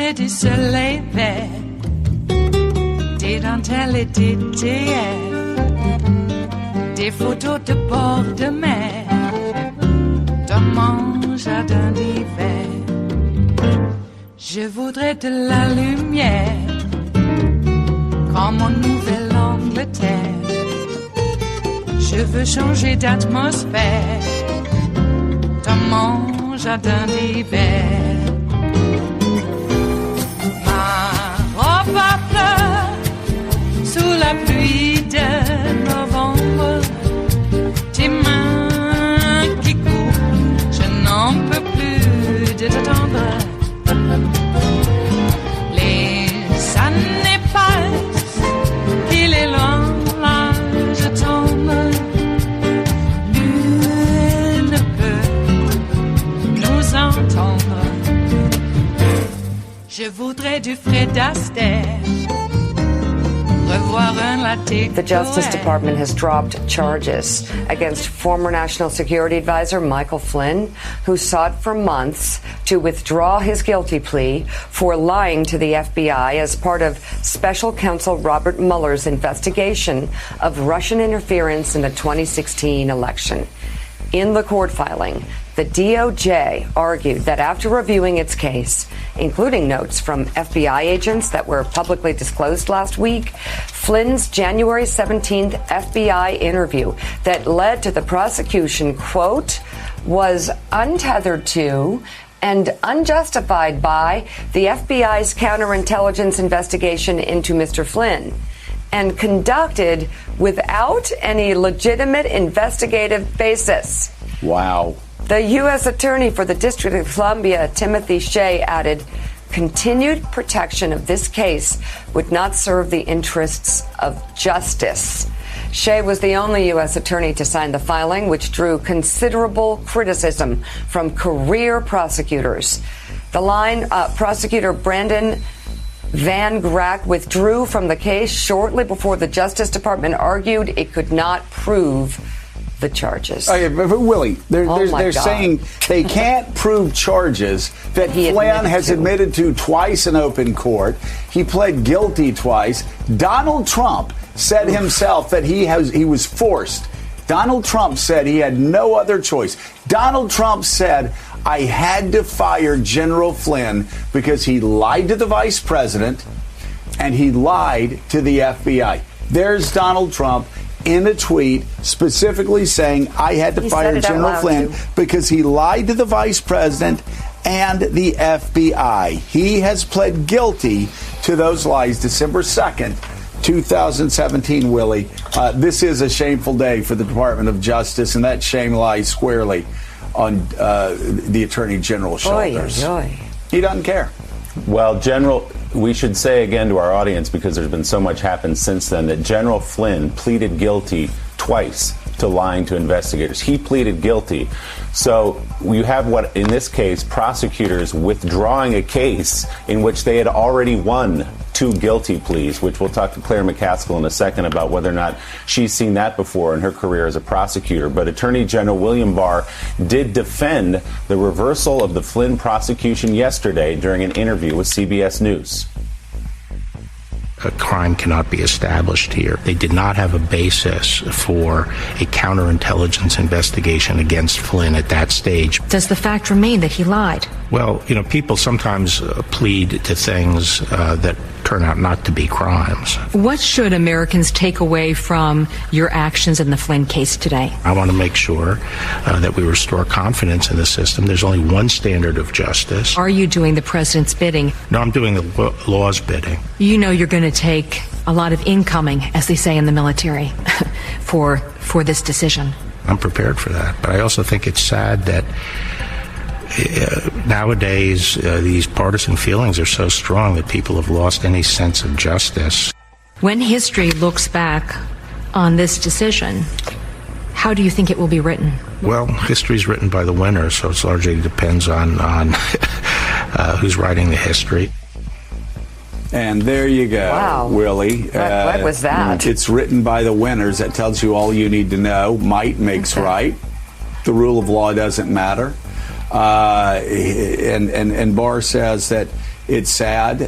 lumière du soleil vert, des dentelles et des théières, des photos de bord de mer, dans mon jardin d'hiver. Je voudrais de la lumière, comme en Nouvelle-Angleterre. Je veux changer d'atmosphère, dans mon jardin d'hiver. Ma fleur sous la pluie de novembre, tes mains qui courent, je n'en peux plus de t'attendre. Les années passent, il est loin, là je tombe. Nul ne peut nous entendre. Je voudrais du Fred Astaire, revoir un latte. The Justice Department has dropped charges against former National Security Advisor Michael Flynn, who sought for months to withdraw his guilty plea for lying to the FBI as part of Special Counsel Robert Mueller's investigation of Russian interference in the 2016 election. In the court filing, the DOJ argued that after reviewing its case, including notes from FBI agents that were publicly disclosed last week, Flynn's January 17th FBI interview that led to the prosecution, quote, was untethered to and unjustified by the FBI's counterintelligence investigation into Mr. Flynn, and conducted without any legitimate investigative basis. Wow. The U.S. Attorney for the District of Columbia, Timothy Shea, added, continued protection of this case would not serve the interests of justice. Shea was the only U.S. attorney to sign the filing, which drew considerable criticism from career prosecutors. The line, prosecutor Brandon Van Grack withdrew from the case shortly before the Justice Department argued it could not prove the charges. Willie, they're saying they can't prove charges that Flynn has admitted to twice in open court. He pled guilty twice. Donald Trump said himself that he was forced. Donald Trump said he had no other choice. Donald Trump said, I had to fire General Flynn because he lied to the vice president and he lied to the FBI. There's Donald Trump in a tweet specifically saying I had to fire General Flynn because he lied to the vice president and the FBI. He has pled guilty to those lies December 2nd, 2017, Willie. This is a shameful day for the Department of Justice, and that shame lies squarely on the Attorney General's shoulders. He doesn't care. Well, General, we should say again to our audience, because there's been so much happened since then, that General Flynn pleaded guilty twice to lying to investigators. He pleaded guilty. So you have what, in this case, prosecutors withdrawing a case in which they had already won 2 guilty pleas, which we'll talk to Claire McCaskill in a second about whether or not she's seen that before in her career as a prosecutor. But Attorney General William Barr did defend the reversal of the Flynn prosecution yesterday during an interview with CBS News. A crime cannot be established here. They did not have a basis for a counterintelligence investigation against Flynn at that stage. Does the fact remain that he lied? Well, people sometimes plead to things that turn out not to be crimes. What should Americans take away from your actions in the Flynn case today? I want to make sure that we restore confidence in the system. There's only one standard of justice. Are you doing the president's bidding? No, I'm doing the law's bidding. You know you're going to take a lot of incoming, as they say in the military, for this decision. I'm prepared for that. But I also think it's sad that nowadays these partisan feelings are so strong that people have lost any sense of justice. When history looks back on this decision, how do you think it will be written? Well, history's written by the winners, so it largely depends on who's writing the history. And there you go, wow. Willie. What was that? It's written by the winners. That tells you all you need to know. Might makes right. The rule of law doesn't matter. And Barr says that it's sad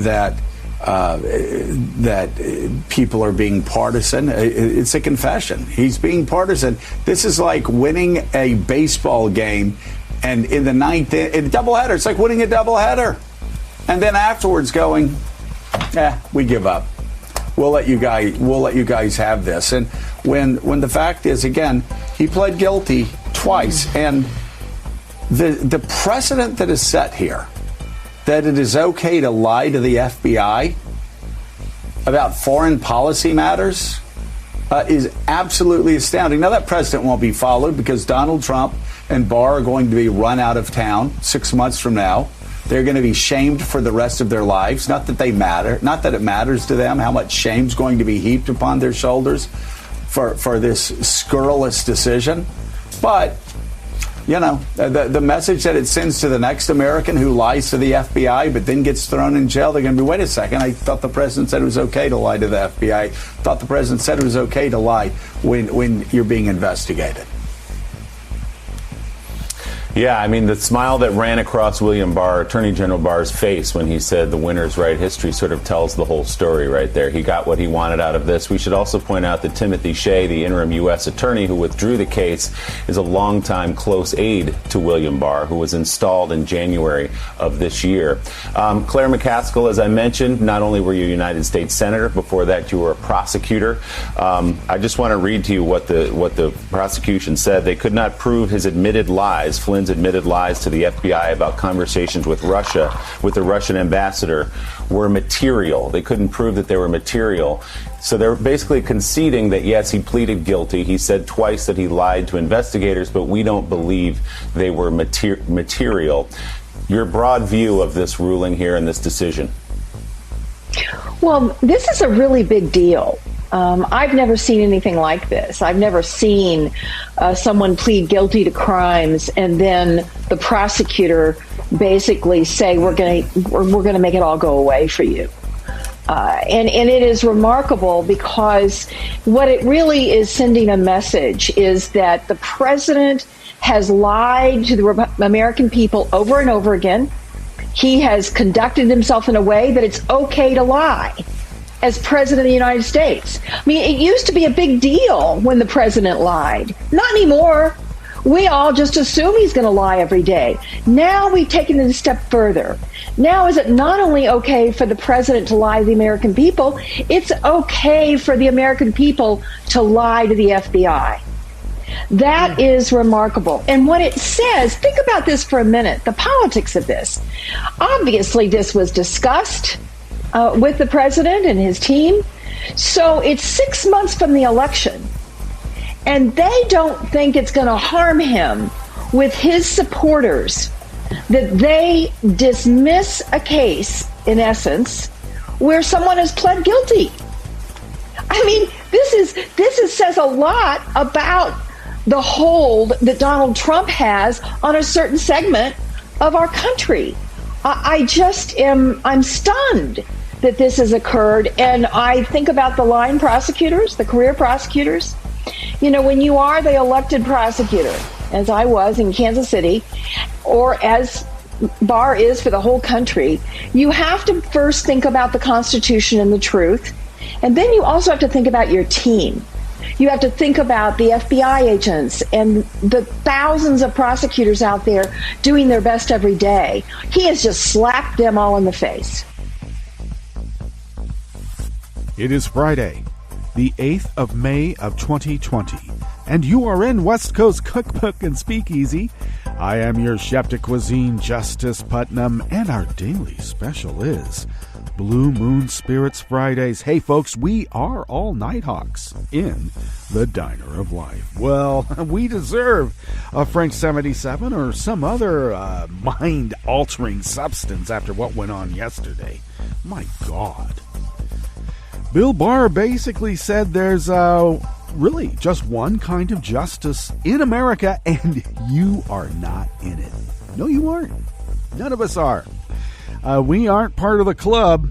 that people are being partisan. It's a confession. He's being partisan. This is like winning a baseball game, and in the ninth, in a doubleheader, it's like winning a doubleheader, and then afterwards going, we give up. We'll let you guys have this. And when the fact is, again, he pled guilty twice, and the precedent that is set here, that it is okay to lie to the FBI about foreign policy matters, is absolutely astounding. Now, that precedent won't be followed because Donald Trump and Barr are going to be run out of town 6 months from now. They're going to be shamed for the rest of their lives. Not that they matter. Not that it matters to them how much shame's going to be heaped upon their shoulders for this scurrilous decision. But, you know, the message that it sends to the next American who lies to the FBI but then gets thrown in jail, they're going to be, wait a second, I thought the president said it was okay to lie to the FBI. Thought the president said it was okay to lie when you're being investigated. Yeah, I mean, the smile that ran across William Barr, Attorney General Barr's face when he said the winners write history sort of tells the whole story right there. He got what he wanted out of this. We should also point out that Timothy Shea, the interim U.S. attorney who withdrew the case, is a longtime close aide to William Barr, who was installed in January of this year. Claire McCaskill, as I mentioned, not only were you a United States Senator, before that you were a prosecutor. I just want to read to you what the prosecution said. They could not prove his admitted lies, Flynn's admitted lies to the FBI about conversations with Russia, with the Russian ambassador, were material. They couldn't prove that they were material. So they're basically conceding that, yes, he pleaded guilty. He said twice that he lied to investigators, but we don't believe they were material. Your broad view of this ruling here and this decision? Well, this is a really big deal. I've never seen anything like this. I've never seen someone plead guilty to crimes and then the prosecutor basically say, we're going to make it all go away for you. And it is remarkable because what it really is sending a message is that the president has lied to the American people over and over again. He has conducted himself in a way that it's okay to lie as president of the United States. I mean, it used to be a big deal when the president lied. Not anymore. We all just assume he's going to lie every day. Now we've taken it a step further. Now is it not only okay for the president to lie to the American people, it's okay for the American people to lie to the FBI. That is remarkable. And what it says, think about this for a minute, the politics of this. Obviously, this was discussed with the president and his team. So it's 6 months from the election. And they don't think it's going to harm him with his supporters that they dismiss a case, in essence, where someone has pled guilty. I mean, this says a lot about the hold that Donald Trump has on a certain segment of our country. I'm stunned that this has occurred. And I think about the line prosecutors, the career prosecutors. You know, when you are the elected prosecutor, as I was in Kansas City, or as Barr is for the whole country, you have to first think about the Constitution and the truth. And then you also have to think about your team. You have to think about the FBI agents and the thousands of prosecutors out there doing their best every day. He has just slapped them all in the face. It is Friday, the 8th of May of 2020, and you are in West Coast Cookbook and Speakeasy. I am your chef de cuisine, Justice Putnam, and our daily special is Blue Moon Spirits Fridays. Hey folks, we are all Nighthawks in the Diner of Life. Well, we deserve a French 77 or some other mind-altering substance after what went on yesterday. My God. Bill Barr basically said there's really just one kind of justice in America, and you are not in it. No, you aren't. None of us are. We aren't part of the club,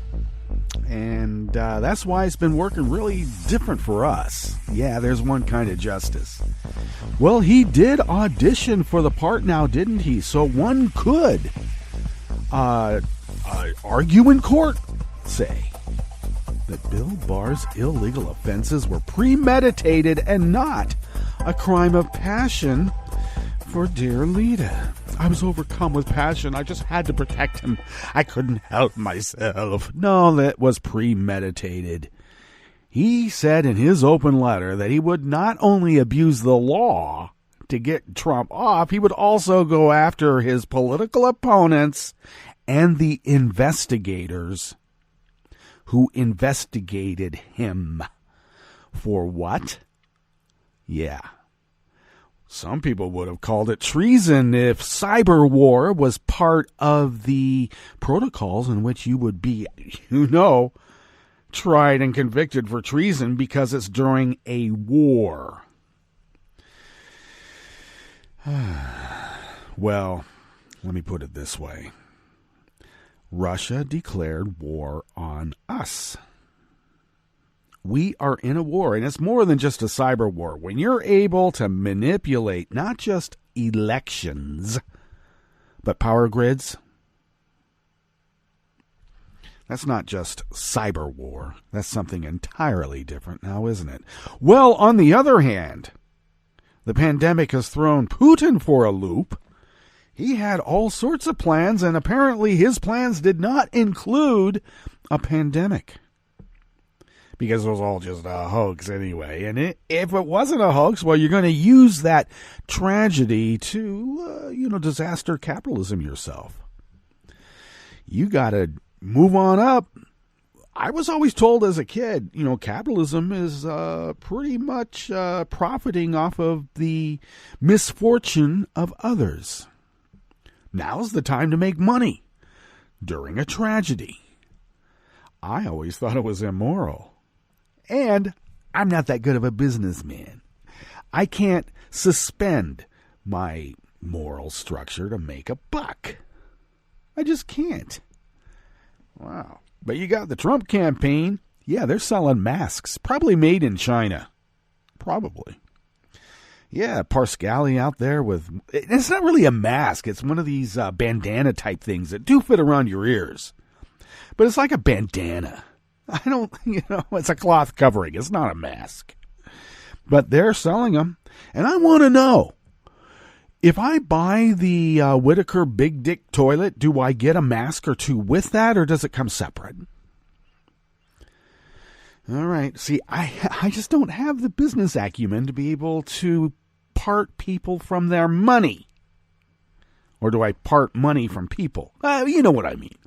and that's why it's been working really different for us. Yeah, there's one kind of justice. Well, he did audition for the part now, didn't he? So one could argue in court say that Bill Barr's illegal offenses were premeditated and not a crime of passion for dear Lita. I was overcome with passion. I just had to protect him. I couldn't help myself. No, that was premeditated. He said in his open letter that he would not only abuse the law to get Trump off, he would also go after his political opponents and the investigators who investigated him. For what? Yeah. Some people would have called it treason if cyber war was part of the protocols in which you would be, tried and convicted for treason because it's during a war. Well, let me put it this way. Russia declared war on us. We are in a war, and it's more than just a cyber war. When you're able to manipulate not just elections, but power grids, that's not just cyber war. That's something entirely different now, isn't it? Well, on the other hand, the pandemic has thrown Putin for a loop. He had all sorts of plans, and apparently his plans did not include a pandemic. Because it was all just a hoax anyway. And if it wasn't a hoax, well, you're going to use that tragedy to, disaster capitalism yourself. You got to move on up. I was always told as a kid, capitalism is pretty much profiting off of the misfortune of others. Now's the time to make money during a tragedy. I always thought it was immoral. And I'm not that good of a businessman. I can't suspend my moral structure to make a buck. I just can't. Wow. But you got the Trump campaign. Yeah, they're selling masks. Probably made in China. Probably. Yeah, Parscali out there with... It's not really a mask. It's one of these bandana type things that do fit around your ears. But it's like a bandana. I don't, it's a cloth covering. It's not a mask. But they're selling them. And I want to know, if I buy the Whitaker Big Dick toilet, do I get a mask or two with that, or does it come separate? All right. See, I just don't have the business acumen to be able to part people from their money. Or do I part money from people? You know what I mean.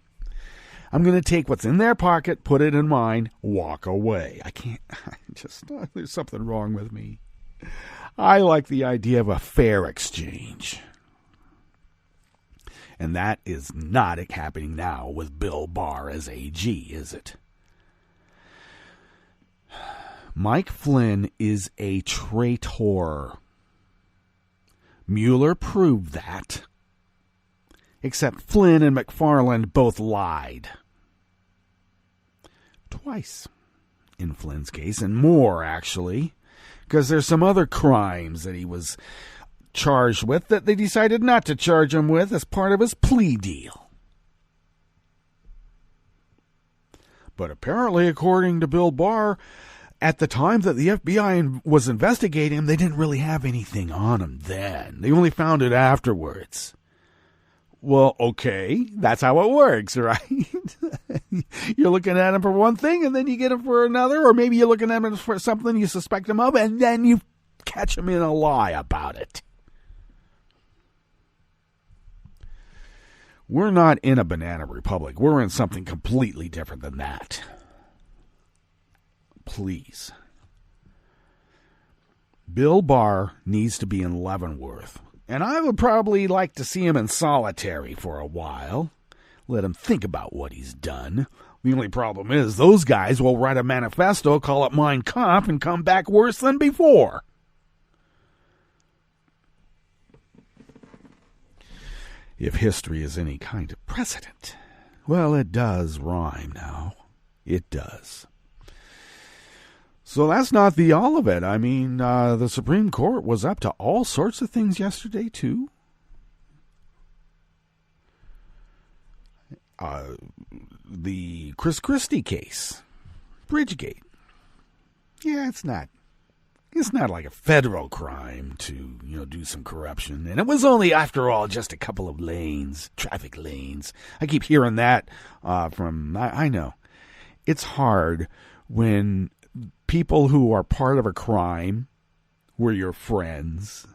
I'm going to take what's in their pocket, put it in mine, walk away. I can't, there's something wrong with me. I like the idea of a fair exchange. And that is not happening now with Bill Barr as AG, is it? Mike Flynn is a traitor. Mueller proved that. Except Flynn and McFarland both lied. Twice, in Flynn's case, and more, actually. Because there's some other crimes that he was charged with that they decided not to charge him with as part of his plea deal. But apparently, according to Bill Barr, at the time that the FBI was investigating him, they didn't really have anything on him then. They only found it afterwards. Well, okay, that's how it works, right? You're looking at him for one thing, and then you get him for another, or maybe you're looking at him for something you suspect him of, and then you catch him in a lie about it. We're not in a banana republic. We're in something completely different than that. Please. Bill Barr needs to be in Leavenworth. And I would probably like to see him in solitary for a while. Let him think about what he's done. The only problem is those guys will write a manifesto, call it Mein Kampf, and come back worse than before. If history is any kind of precedent. Well, it does rhyme now. It does. So that's not the all of it. I mean, the Supreme Court was up to all sorts of things yesterday, too. the Chris Christie case, Bridgegate. Yeah, it's not like a federal crime to, do some corruption. And it was only, after all, just a couple of lanes, traffic lanes. I keep hearing that I know. It's hard when people who are part of a crime were your friends,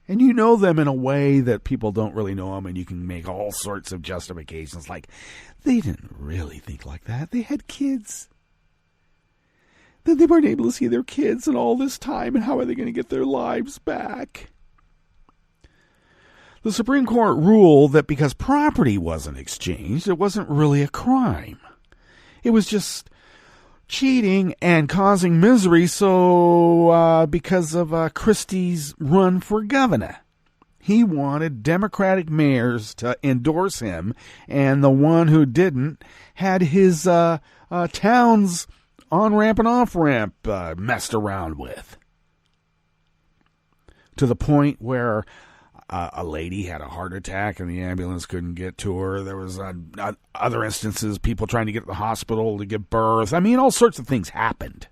and you know them in a way that people don't really know them, and you can make all sorts of justifications like, they didn't really think like that. They had kids. Then they weren't able to see their kids in all this time, and how are they going to get their lives back? The Supreme Court ruled that because property wasn't exchanged, it wasn't really a crime. It was just cheating and causing misery, so because of Christie's run for governor. He wanted Democratic mayors to endorse him, and the one who didn't had his town's on-ramp and off-ramp messed around with. To the point where a lady had a heart attack and the ambulance couldn't get to her. There was other instances, people trying to get to the hospital to give birth. I mean, all sorts of things happened.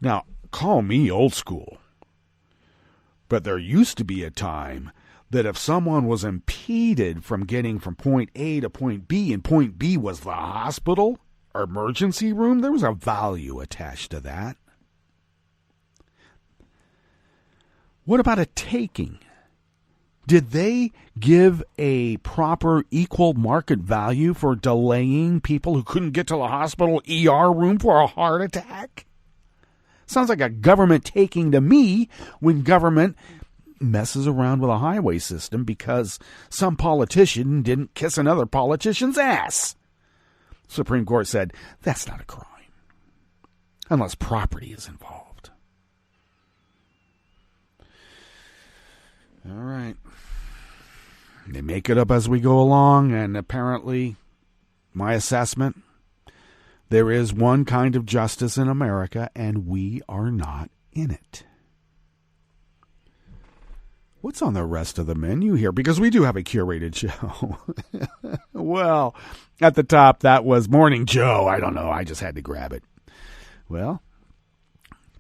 Now, call me old school, but there used to be a time that if someone was impeded from getting from point A to point B, and point B was the hospital or emergency room, there was a value attached to that. What about a taking? Did they give a proper equal market value for delaying people who couldn't get to the hospital ER room for a heart attack? Sounds like a government taking to me when government messes around with a highway system because some politician didn't kiss another politician's ass. Supreme Court said that's not a crime unless property is involved. All right. They make it up as we go along, and apparently, my assessment, there is one kind of justice in America, and we are not in it. What's on the rest of the menu here? Because we do have a curated show. Well, at the top, that was Morning Joe. I don't know. I just had to grab it. Well,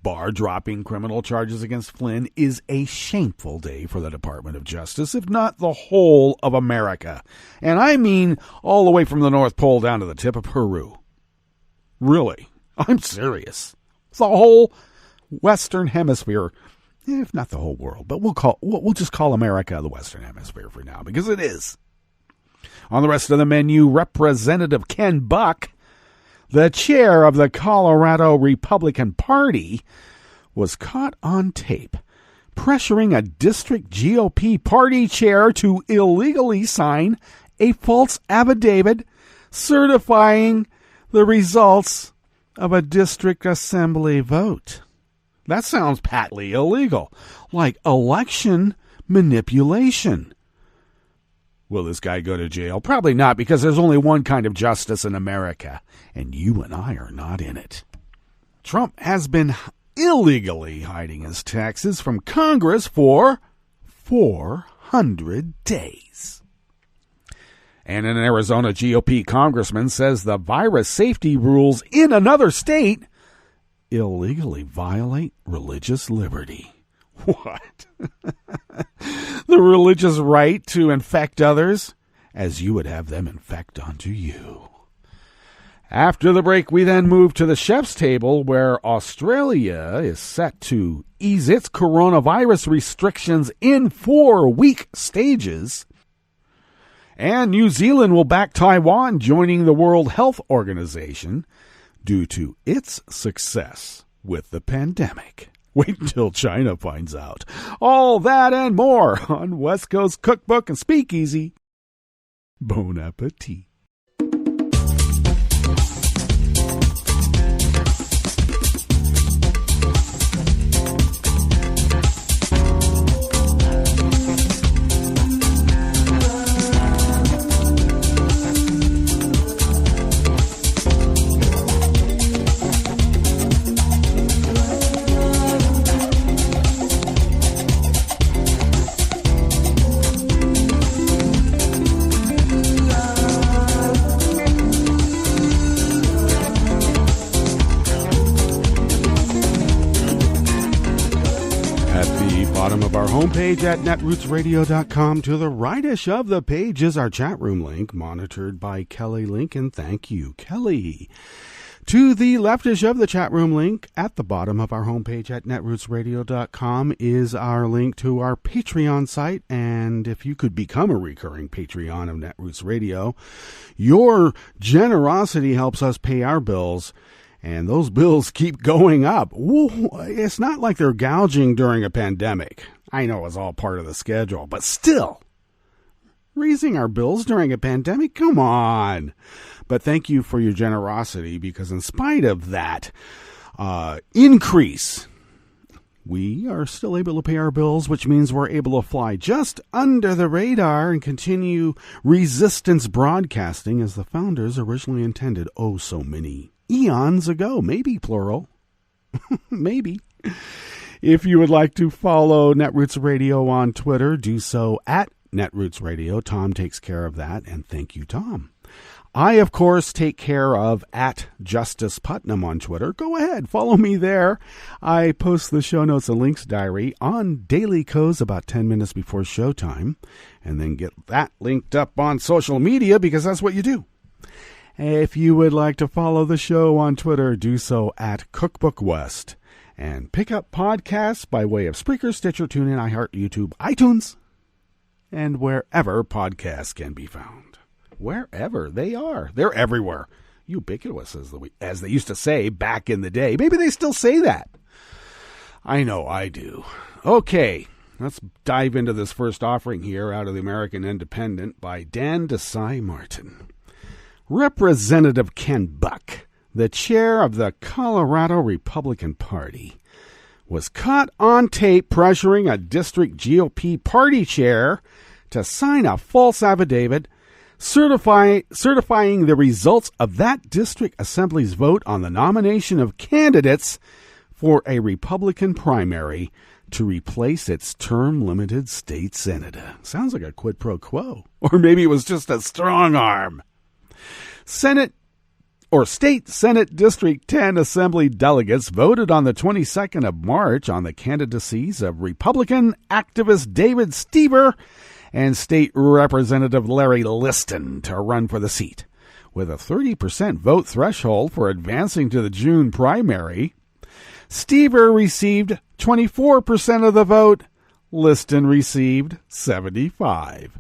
Barr dropping criminal charges against Flynn is a shameful day for the Department of Justice, if not the whole of America. And I mean all the way from the North Pole down to the tip of Peru. Really. I'm serious. It's the whole Western Hemisphere, if not the whole world, but we'll just call America the Western Hemisphere for now, because it is. On the rest of the menu, Representative Ken Buck, the chair of the Colorado Republican Party, was caught on tape pressuring a district GOP party chair to illegally sign a false affidavit certifying the results of a district assembly vote. That sounds patently illegal, like election manipulation. Will this guy go to jail? Probably not, because there's only one kind of justice in America, and you and I are not in it. Trump has been illegally hiding his taxes from Congress for 400 days. And an Arizona GOP congressman says the virus safety rules in another state illegally violate religious liberty. What? The religious right to infect others as you would have them infect onto you. After the break, we then move to the chef's table, where Australia is set to ease its coronavirus restrictions in 4-week stages. And New Zealand will back Taiwan joining the World Health Organization due to its success with the pandemic. Wait until China finds out. All that and more on West Coast Cookbook and Speakeasy. Bon appetit. bottom of our homepage at netrootsradio.com. To the rightish of the page is our chat room link, monitored by Kelly Lincoln. Thank you, Kelly. To the leftish of the chat room link at the bottom of our homepage at netrootsradio.com is our link to our Patreon site. And if you could become a recurring Patreon of Netroots Radio, your generosity helps us pay our bills. And those bills keep going up. Ooh, it's not like they're gouging during a pandemic. I know it's all part of the schedule, but still, raising our bills during a pandemic? Come on. But thank you for your generosity, because in spite of that increase, we are still able to pay our bills, which means we're able to fly just under the radar and continue resistance broadcasting as the founders originally intended so many eons ago. Maybe plural. Maybe. If you would like to follow Netroots Radio on Twitter, do so at Netroots Radio. Tom takes care of that, and thank you, Tom. I, of course, take care of at Justice Putnam on Twitter. Go ahead, follow me there. I post the show notes and links diary on Daily Codes about 10 minutes before showtime, and then get that linked up on social media, because that's what you do. If you would like to follow the show on Twitter, do so at Cookbook West, and pick up podcasts by way of Spreaker, Stitcher, TuneIn, iHeart, YouTube, iTunes, and wherever podcasts can be found. Wherever they are. They're everywhere. Ubiquitous, as they used to say back in the day. Maybe they still say that. I know I do. Okay, let's dive into this first offering here out of the American Independent by Dan Desai Martin. Representative Ken Buck, the chair of the Colorado Republican Party, was caught on tape pressuring a district GOP party chair to sign a false affidavit certifying the results of that district assembly's vote on the nomination of candidates for a Republican primary to replace its term-limited state senator. Sounds like a quid pro quo. Or maybe it was just a strong arm. State Senate District 10 Assembly delegates voted on the 22nd of March on the candidacies of Republican activist David Stever and State Representative Larry Liston to run for the seat. With a 30% vote threshold for advancing to the June primary, Stever received 24% of the vote. Liston received 75%.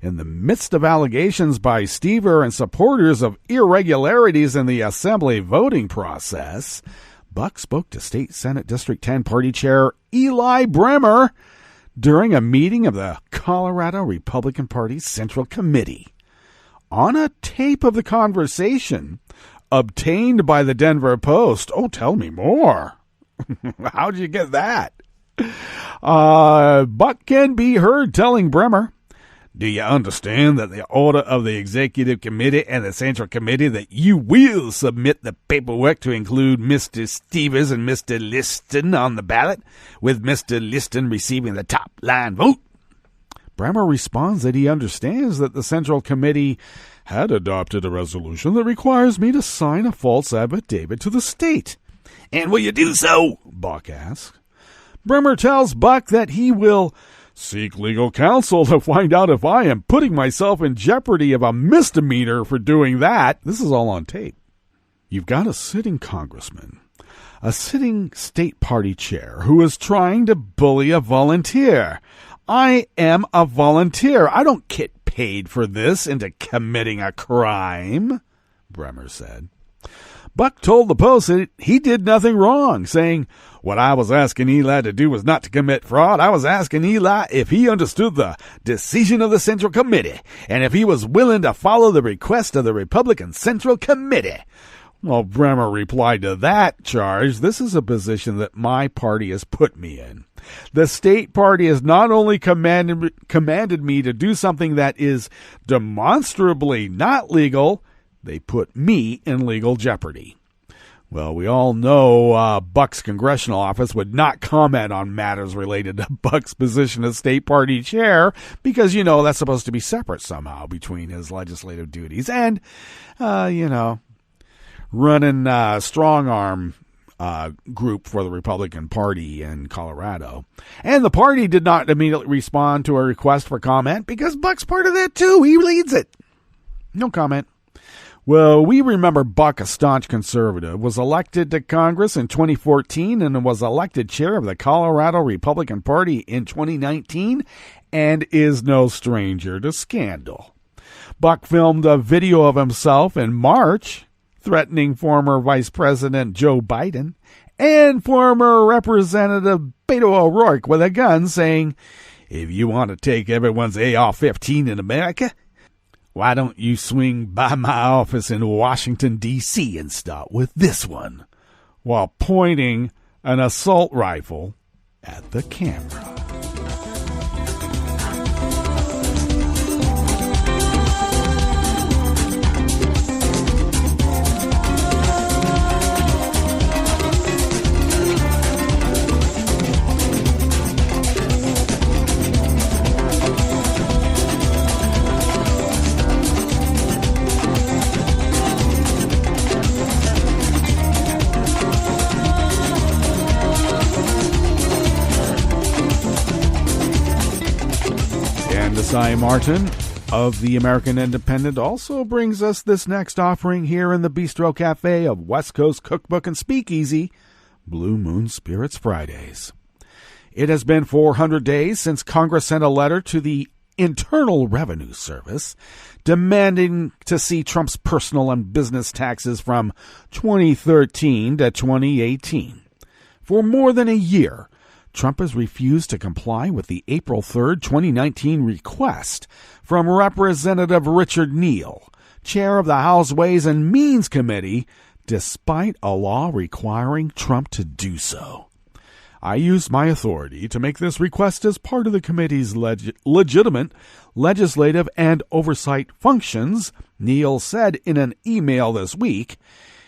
In the midst of allegations by Stever and supporters of irregularities in the Assembly voting process, Buck spoke to State Senate District 10 Party Chair Eli Bremer during a meeting of the Colorado Republican Party Central Committee. On a tape of the conversation obtained by the Denver Post. Oh, tell me more. How'd you get that? Buck can be heard telling Bremer, "Do you understand that the order of the Executive Committee and the Central Committee that you will submit the paperwork to include Mr. Stevers and Mr. Liston on the ballot, with Mr. Liston receiving the top line vote?" Bremer responds that he understands that the Central Committee had adopted a resolution that requires me to sign a false affidavit to the state. "And will you do so?" Buck asks. Bremer tells Buck that he will seek legal counsel to find out if I am putting myself in jeopardy of a misdemeanor for doing that. This is all on tape. You've got a sitting congressman, a sitting state party chair who is trying to bully a volunteer. I am a volunteer. I don't get paid for this into committing a crime, Bremer said. Buck told the Post that he did nothing wrong, saying, "What I was asking Eli to do was not to commit fraud. I was asking Eli if he understood the decision of the Central Committee and if he was willing to follow the request of the Republican Central Committee." Well, Bremer replied to that charge, "This is a position that my party has put me in. The state party has not only commanded me to do something that is demonstrably not legal, they put me in legal jeopardy." Well, we all know Buck's congressional office would not comment on matters related to Buck's position as state party chair because, that's supposed to be separate somehow between his legislative duties and, running strong arm group for the Republican Party in Colorado. And the party did not immediately respond to a request for comment because Buck's part of that too. He leads it. No comment. Well, we remember Buck, a staunch conservative, was elected to Congress in 2014 and was elected chair of the Colorado Republican Party in 2019 and is no stranger to scandal. Buck filmed a video of himself in March threatening former Vice President Joe Biden and former Representative Beto O'Rourke with a gun, saying, "If you want to take everyone's AR-15 in America, why don't you swing by my office in Washington, D.C. and start with this one," while pointing an assault rifle at the camera. Cy Martin of the American Independent also brings us this next offering here in the Bistro Cafe of West Coast Cookbook and Speakeasy, Blue Moon Spirits Fridays. It has been 400 days since Congress sent a letter to the Internal Revenue Service demanding to see Trump's personal and business taxes from 2013 to 2018. For more than a year, Trump has refused to comply with the April 3, 2019 request from Representative Richard Neal, chair of the House Ways and Means Committee, despite a law requiring Trump to do so. I used my authority to make this request as part of the committee's legitimate legislative and oversight functions, Neal said in an email this week.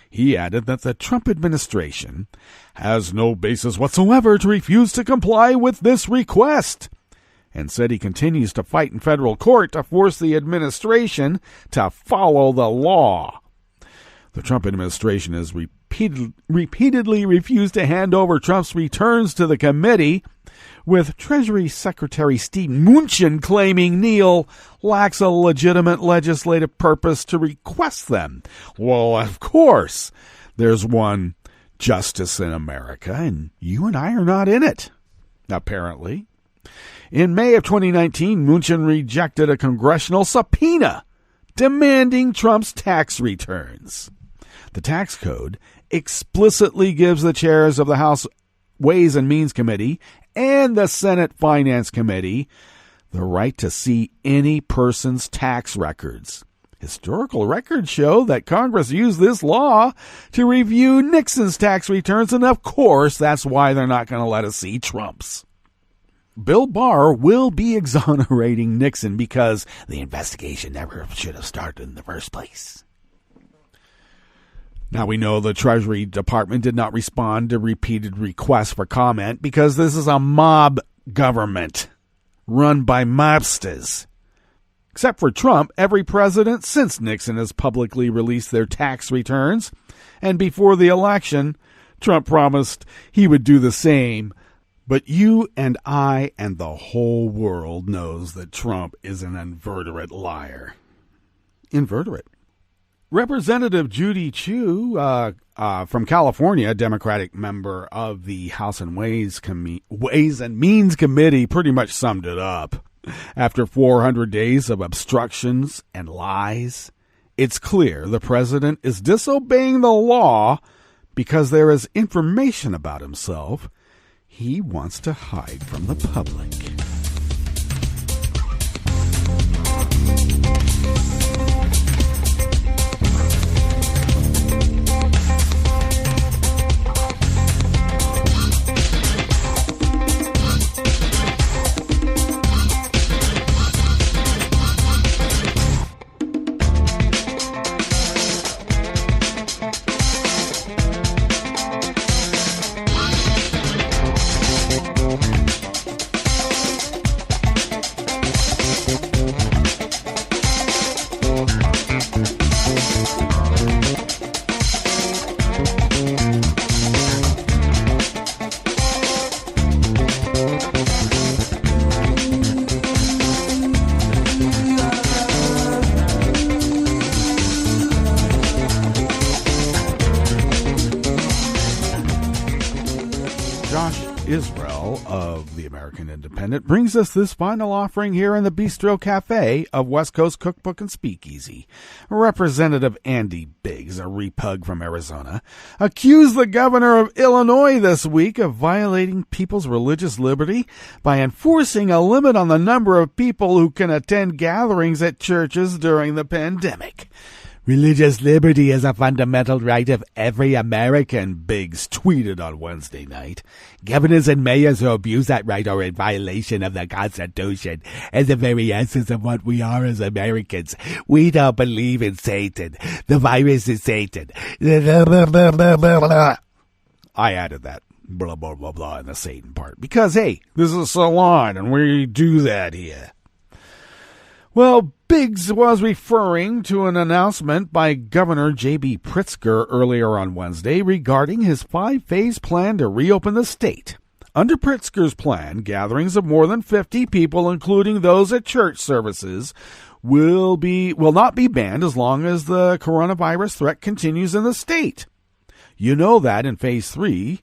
He added that the Trump administration has no basis whatsoever to refuse to comply with this request, and said he continues to fight in federal court to force the administration to follow the law. The Trump administration has repeatedly refused to hand over Trump's returns to the committee, with Treasury Secretary Steve Mnuchin claiming Neal lacks a legitimate legislative purpose to request them. Well, of course, there's one justice in America, and you and I are not in it, apparently. In May of 2019, Mnuchin rejected a congressional subpoena demanding Trump's tax returns. The tax code explicitly gives the chairs of the House Ways and Means Committee and the Senate Finance Committee the right to see any person's tax records. Historical records show that Congress used this law to review Nixon's tax returns, and of course, that's why they're not going to let us see Trump's. Bill Barr will be exonerating Nixon because the investigation never should have started in the first place. Now, we know the Treasury Department did not respond to repeated requests for comment because this is a mob government run by mobsters. Except for Trump, every president since Nixon has publicly released their tax returns, and before the election, Trump promised he would do the same. But you and I and the whole world knows that Trump is an inveterate liar. Inveterate. Representative Judy Chu from California, a Democratic member of the House and Ways and Means Committee, pretty much summed it up. After 400 days of obstructions and lies, it's clear the president is disobeying the law because there is information about himself he wants to hide from the public. Josh Israel of the American Independent brings us this final offering here in the Bistro Cafe of West Coast Cookbook and Speakeasy. Representative Andy Biggs, a repug from Arizona, accused the governor of Illinois this week of violating people's religious liberty by enforcing a limit on the number of people who can attend gatherings at churches during the pandemic. Religious liberty is a fundamental right of every American, Biggs tweeted on Wednesday night. Governors and mayors who abuse that right are in violation of the Constitution and the very essence of what we are as Americans. We don't believe in Satan. The virus is Satan. I added that blah, blah, blah, blah in the Satan part because, hey, this is a salon and we do that here. Well, Biggs was referring to an announcement by Governor J.B. Pritzker earlier on Wednesday regarding his 5-phase plan to reopen the state. Under Pritzker's plan, gatherings of more than 50 people, including those at church services, will not be banned as long as the coronavirus threat continues in the state. You know that in Phase 3,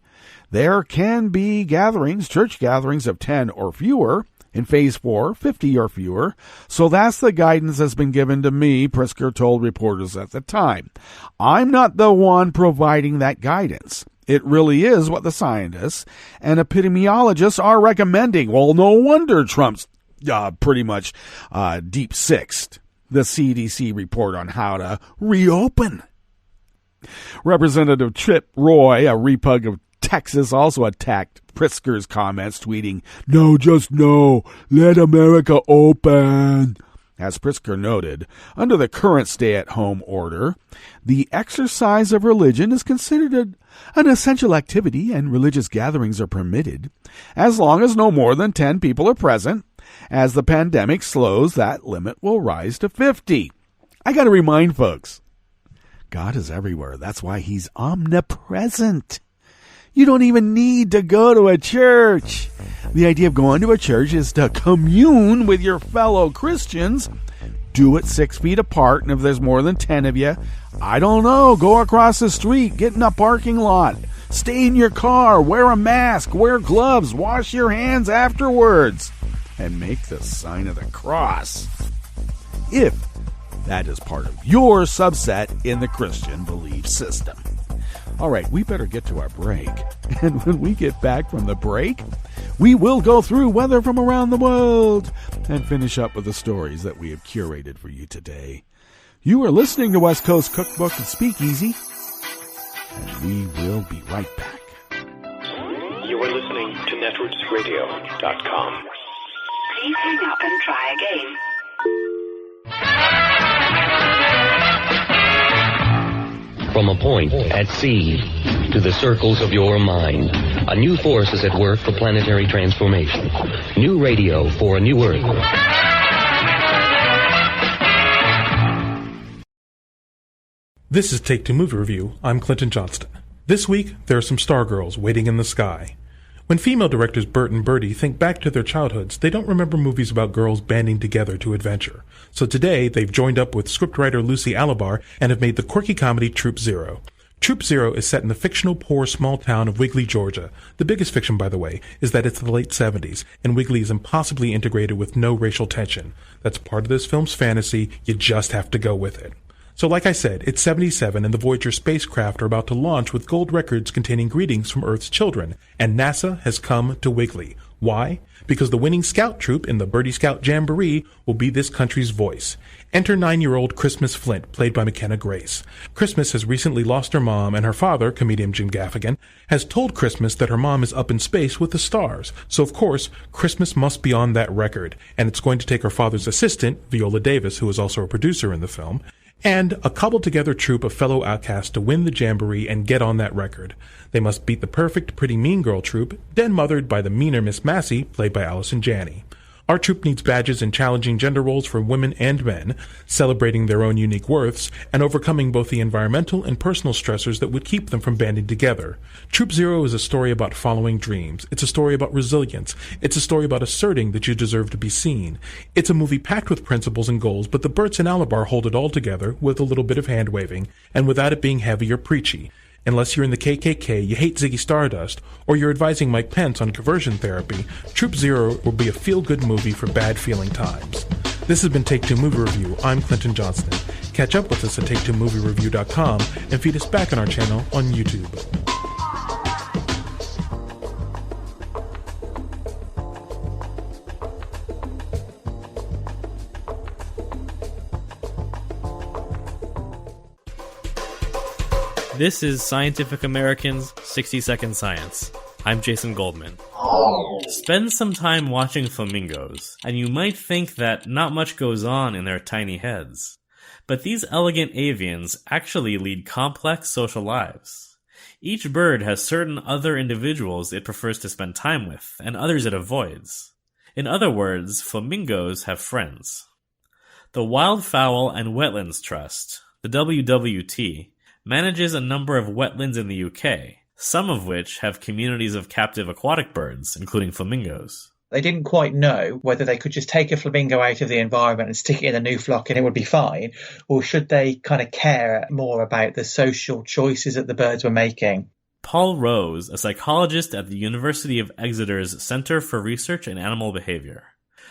there can be gatherings, church gatherings of 10 or fewer. In Phase 4, 50 or fewer. So that's the guidance that's been given to me, Pritzker told reporters at the time. I'm not the one providing that guidance. It really is what the scientists and epidemiologists are recommending. Well, no wonder Trump's pretty much deep sixed the CDC report on how to reopen. Representative Chip Roy, a repug of Texas, also attacked Pritzker's comments, tweeting, "No, just no. Let America open." As Pritzker noted, under the current stay-at-home order, the exercise of religion is considered an essential activity and religious gatherings are permitted, as long as no more than 10 people are present. As the pandemic slows, that limit will rise to 50. I got to remind folks, God is everywhere. That's why he's omnipresent. You don't even need to go to a church. The idea of going to a church is to commune with your fellow Christians. Do it 6 feet apart, and if there's more than 10 of you, I don't know, go across the street, get in a parking lot, stay in your car, wear a mask, wear gloves, wash your hands afterwards, and make the sign of the cross. If that is part of your subset in the Christian belief system. All right, we better get to our break. And when we get back from the break, we will go through weather from around the world and finish up with the stories that we have curated for you today. You are listening to West Coast Cookbook and Speakeasy, and we will be right back. You are listening to netrootsradio.com. Please hang up and try again. From a point at sea to the circles of your mind, a new force is at work for planetary transformation. New radio for a new Earth. This is Take Two Movie Review. I'm Clinton Johnston. This week, there are some stargirls waiting in the sky. When female directors Bert and Bertie think back to their childhoods, they don't remember movies about girls banding together to adventure. So today, they've joined up with scriptwriter Lucy Alibar and have made the quirky comedy Troop Zero. Troop Zero is set in the fictional poor small town of Wiggly, Georgia. The biggest fiction, by the way, is that it's the late 70s, and Wiggly is impossibly integrated with no racial tension. That's part of this film's fantasy. You just have to go with it. So like I said, it's 77 and the Voyager spacecraft are about to launch with gold records containing greetings from Earth's children, and NASA has come to Wiggly. Why? Because the winning scout troop in the Birdie Scout Jamboree will be this country's voice. Enter 9-year-old Christmas Flint, played by McKenna Grace. Christmas has recently lost her mom, and her father, comedian Jim Gaffigan, has told Christmas that her mom is up in space with the stars. So of course, Christmas must be on that record, and it's going to take her father's assistant, Viola Davis, who is also a producer in the film, and a cobbled-together troupe of fellow outcasts to win the Jamboree and get on that record. They must beat the perfect Pretty Mean Girl troupe, then mothered by the meaner Miss Massey, played by Allison Janney. Our troupe needs badges in challenging gender roles for women and men, celebrating their own unique worths, and overcoming both the environmental and personal stressors that would keep them from banding together. Troop Zero is a story about following dreams. It's a story about resilience. It's a story about asserting that you deserve to be seen. It's a movie packed with principles and goals, but the Berts and Alibar hold it all together with a little bit of hand-waving, and without it being heavy or preachy. Unless you're in the KKK, you hate Ziggy Stardust, or you're advising Mike Pence on conversion therapy, Troop Zero will be a feel-good movie for bad-feeling times. This has been Take Two Movie Review. I'm Clinton Johnston. Catch up with us at TakeTwoMovieReview.com and feed us back on our channel on YouTube. This is Scientific American's 60-Second Science. I'm Jason Goldman. Spend some time watching flamingos, and you might think that not much goes on in their tiny heads. But these elegant avians actually lead complex social lives. Each bird has certain other individuals it prefers to spend time with, and others it avoids. In other words, flamingos have friends. The Wildfowl and Wetlands Trust, the WWT, manages a number of wetlands in the UK, some of which have communities of captive aquatic birds, including flamingos. They didn't quite know whether they could just take a flamingo out of the environment and stick it in a new flock and it would be fine, or should they kind of care more about the social choices that the birds were making. Paul Rose, a psychologist at the University of Exeter's Center for Research in Animal Behavior.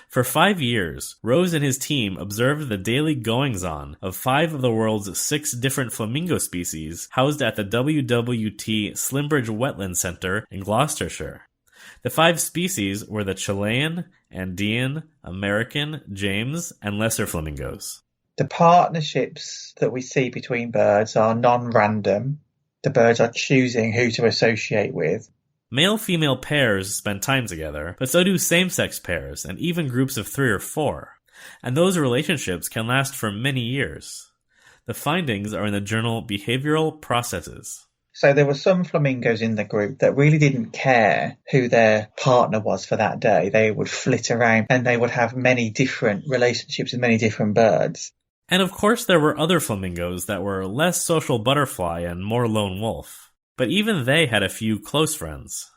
For 5 years, Rose and his team observed the daily goings-on of 5 of the world's 6 different flamingo species housed at the WWT Slimbridge Wetland Center in Gloucestershire. The 5 species were the Chilean, Andean, American, James, and lesser flamingos. The partnerships that we see between birds are non-random. The birds are choosing who to associate with. Male-female pairs spend time together, but so do same-sex pairs and even groups of 3 or 4, and those relationships can last for many years. The findings are in the journal Behavioral Processes. So there were some flamingos in the group that really didn't care who their partner was for that day. They would flit around and they would have many different relationships with many different birds. And of course there were other flamingos that were less social butterfly and more lone wolf. But even they had a few close friends.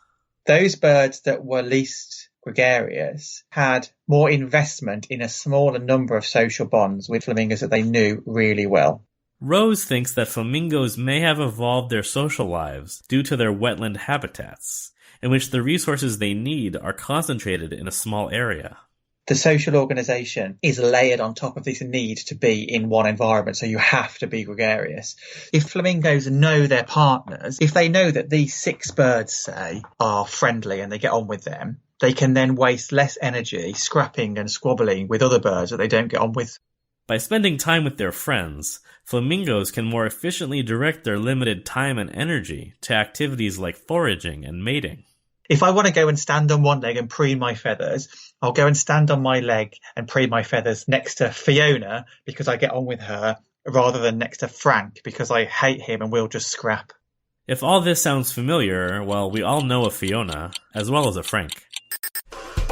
Those birds that were least gregarious had more investment in a smaller number of social bonds with flamingos that they knew really well. Rose thinks that flamingos may have evolved their social lives due to their wetland habitats, in which the resources they need are concentrated in a small area. The social organisation is layered on top of this need to be in one environment, so you have to be gregarious. If flamingos know their partners, if they know that these 6 birds, say, are friendly and they get on with them, they can then waste less energy scrapping and squabbling with other birds that they don't get on with. By spending time with their friends, flamingos can more efficiently direct their limited time and energy to activities like foraging and mating. If I want to go and stand on one leg and preen my feathers, I'll go and stand on my leg and preen my feathers next to Fiona because I get on with her, rather than next to Frank because I hate him and we'll just scrap. If all this sounds familiar, well, we all know a Fiona, as well as a Frank.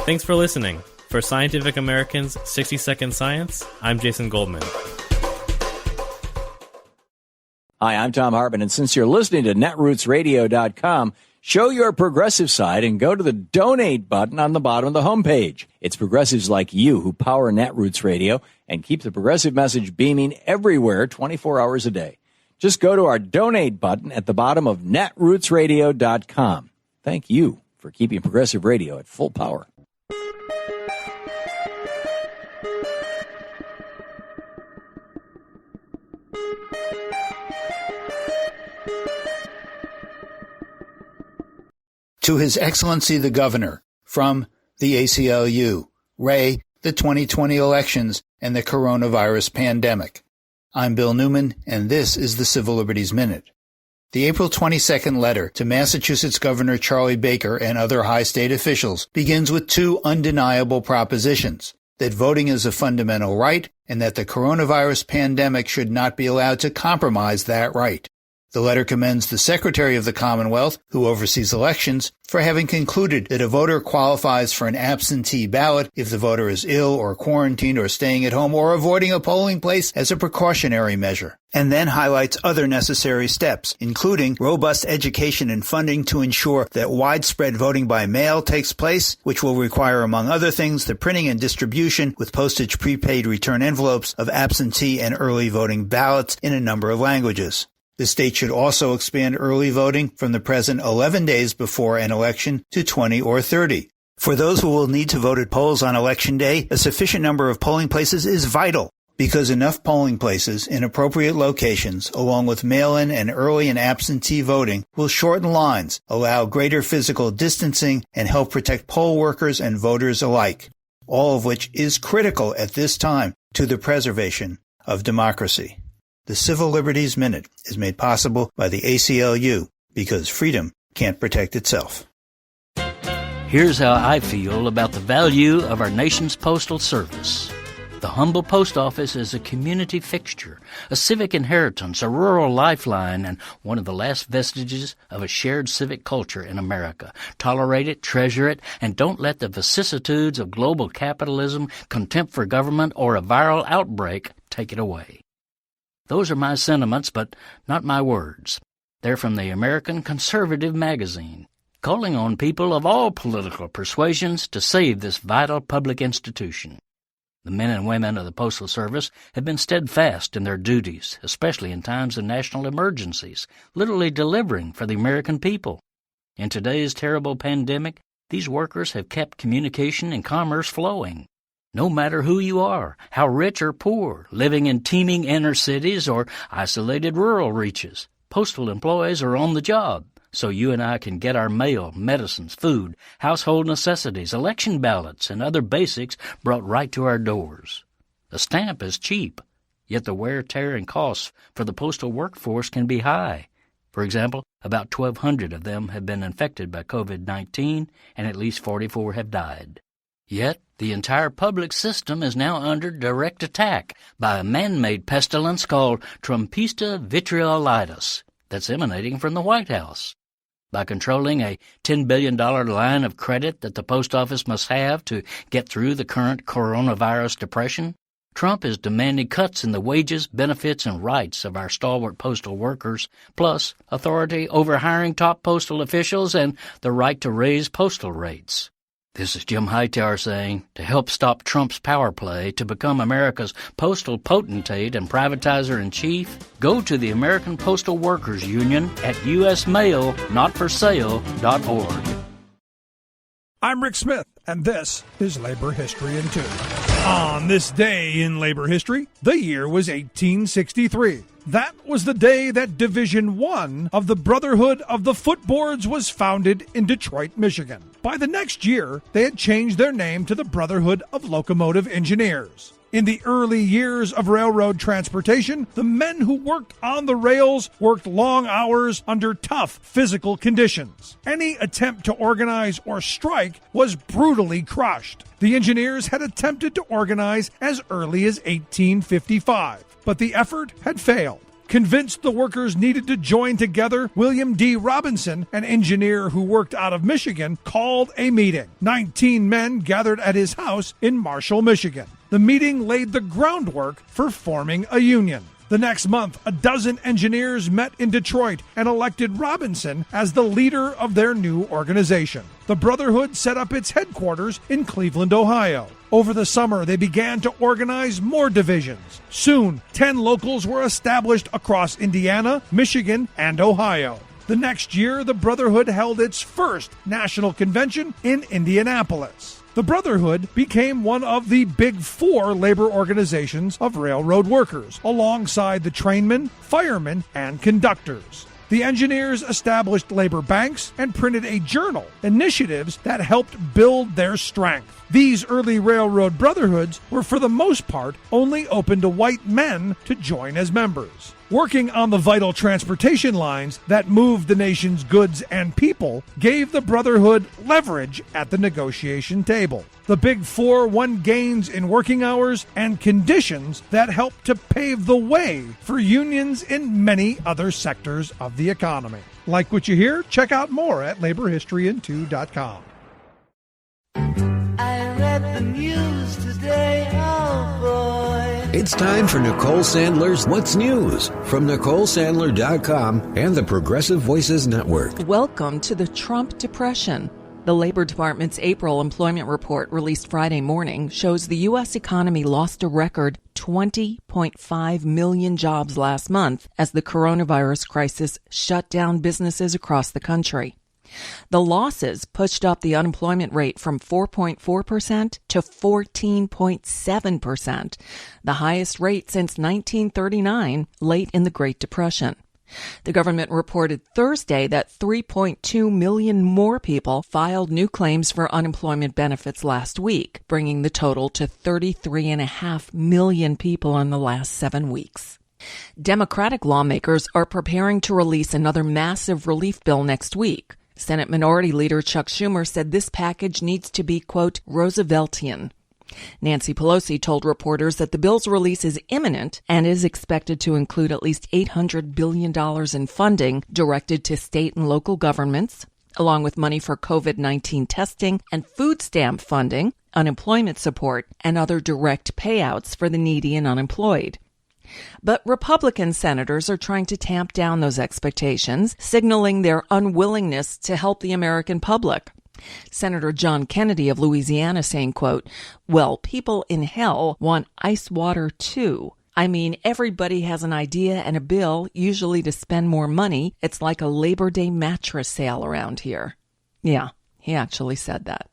Thanks for listening. For Scientific American's 60-Second Science, I'm Jason Goldman. Hi, I'm Tom Hartman, and since you're listening to netrootsradio.com, show your progressive side and go to the donate button on the bottom of the homepage. It's progressives like you who power Netroots Radio and keep the progressive message beaming everywhere 24 hours a day. Just go to our donate button at the bottom of netrootsradio.com. Thank you for keeping progressive radio at full power. To His Excellency the Governor, from the ACLU, Ray, the 2020 elections, and the coronavirus pandemic. I'm Bill Newman, and this is the Civil Liberties Minute. The April 22nd letter to Massachusetts Governor Charlie Baker and other high state officials begins with 2 undeniable propositions: that voting is a fundamental right, and that the coronavirus pandemic should not be allowed to compromise that right. The letter commends the Secretary of the Commonwealth, who oversees elections, for having concluded that a voter qualifies for an absentee ballot if the voter is ill or quarantined or staying at home or avoiding a polling place as a precautionary measure, and then highlights other necessary steps, including robust education and funding to ensure that widespread voting by mail takes place, which will require, among other things, the printing and distribution with postage prepaid return envelopes of absentee and early voting ballots in a number of languages. The state should also expand early voting from the present 11 days before an election to 20 or 30. For those who will need to vote at polls on Election Day, a sufficient number of polling places is vital, because enough polling places in appropriate locations, along with mail-in and early and absentee voting, will shorten lines, allow greater physical distancing, and help protect poll workers and voters alike, all of which is critical at this time to the preservation of democracy. The Civil Liberties Minute is made possible by the ACLU, because freedom can't protect itself. Here's how I feel about the value of our nation's postal service. The humble post office is a community fixture, a civic inheritance, a rural lifeline, and one of the last vestiges of a shared civic culture in America. Tolerate it, treasure it, and don't let the vicissitudes of global capitalism, contempt for government, or a viral outbreak take it away. Those are my sentiments, but not my words. They're from the American Conservative magazine, calling on people of all political persuasions to save this vital public institution. The men and women of the Postal Service have been steadfast in their duties, especially in times of national emergencies, literally delivering for the American people. In today's terrible pandemic, these workers have kept communication and commerce flowing. No matter who you are, how rich or poor, living in teeming inner cities or isolated rural reaches, postal employees are on the job, so you and I can get our mail, medicines, food, household necessities, election ballots, and other basics brought right to our doors. A stamp is cheap, yet the wear, tear, and costs for the postal workforce can be high. For example, about 1,200 of them have been infected by COVID-19, and at least 44 have died. Yet, the entire public system is now under direct attack by a man-made pestilence called Trumpista vitriolitis that's emanating from the White House. By controlling a $10 billion line of credit that the post office must have to get through the current coronavirus depression, Trump is demanding cuts in the wages, benefits, and rights of our stalwart postal workers, plus authority over hiring top postal officials and the right to raise postal rates. This is Jim Hightower saying, to help stop Trump's power play to become America's postal potentate and privatizer-in-chief, go to the American Postal Workers Union at usmailnotforsale.org. I'm Rick Smith, and this is Labor History in 2. On this day in labor history, the year was 1863. That was the day that Division 1 of the Brotherhood of the Footboards was founded in Detroit, Michigan. By the next year, they had changed their name to the Brotherhood of Locomotive Engineers. In the early years of railroad transportation, the men who worked on the rails worked long hours under tough physical conditions. Any attempt to organize or strike was brutally crushed. The engineers had attempted to organize as early as 1855, but the effort had failed. Convinced the workers needed to join together, William D. Robinson, an engineer who worked out of Michigan, called a meeting. 19 men gathered at his house in Marshall, Michigan. The meeting laid the groundwork for forming a union. The next month, a dozen engineers met in Detroit and elected Robinson as the leader of their new organization. The Brotherhood set up its headquarters in Cleveland, Ohio. Over the summer, they began to organize more divisions. Soon, 10 locals were established across Indiana, Michigan, and Ohio. The next year, the Brotherhood held its first national convention in Indianapolis. The Brotherhood became one of the Big Four labor organizations of railroad workers, alongside the trainmen, firemen, and conductors. The engineers established labor banks and printed a journal, initiatives that helped build their strength. These early railroad brotherhoods were for the most part only open to white men to join as members. Working on the vital transportation lines that moved the nation's goods and people gave the Brotherhood leverage at the negotiation table. The Big Four won gains in working hours and conditions that helped to pave the way for unions in many other sectors of the economy. Like what you hear? Check out more at laborhistoryin2.com. I read the news today, oh boy. It's time for Nicole Sandler's What's News from NicoleSandler.com and the Progressive Voices Network. Welcome to the Trump Depression. The Labor Department's April employment report released Friday morning shows the U.S. economy lost a record 20.5 million jobs last month as the coronavirus crisis shut down businesses across the country. The losses pushed up the unemployment rate from 4.4% to 14.7%, the highest rate since 1939, late in the Great Depression. The government reported Thursday that 3.2 million more people filed new claims for unemployment benefits last week, bringing the total to 33.5 million people in the last 7 weeks. Democratic lawmakers are preparing to release another massive relief bill next week. Senate Minority Leader Chuck Schumer said this package needs to be, quote, Rooseveltian. Nancy Pelosi told reporters that the bill's release is imminent and is expected to include at least $800 billion in funding directed to state and local governments, along with money for COVID-19 testing and food stamp funding, unemployment support, and other direct payouts for the needy and unemployed. But Republican senators are trying to tamp down those expectations, signaling their unwillingness to help the American public. Senator John Kennedy of Louisiana saying, quote, well, people in hell want ice water too. I mean, everybody has an idea and a bill, usually to spend more money. It's like a Labor Day mattress sale around here. Yeah, he actually said that.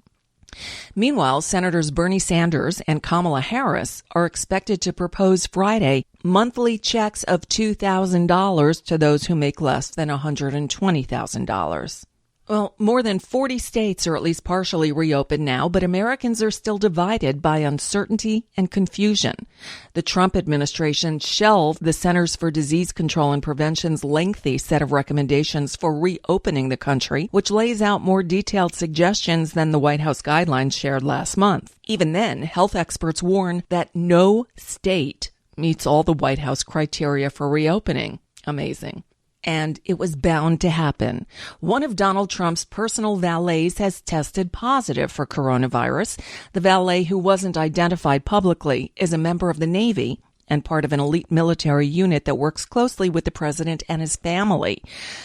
Meanwhile, Senators Bernie Sanders and Kamala Harris are expected to propose Friday monthly checks of $2,000 to those who make less than $120,000. Well, more than 40 states are at least partially reopened now, but Americans are still divided by uncertainty and confusion. The Trump administration shelved the Centers for Disease Control and Prevention's lengthy set of recommendations for reopening the country, which lays out more detailed suggestions than the White House guidelines shared last month. Even then, health experts warn that no state meets all the White House criteria for reopening. Amazing. And it was bound to happen. One of Donald Trump's personal valets has tested positive for coronavirus. The valet, who wasn't identified publicly, is a member of the Navy and part of an elite military unit that works closely with the president and his family.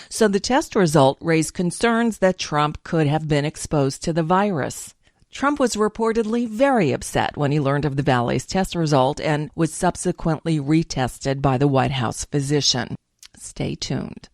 So the test result raised concerns that Trump could have been exposed to the virus. Trump was reportedly very upset when he learned of the valet's test result and was subsequently retested by the White House physician. Stay tuned.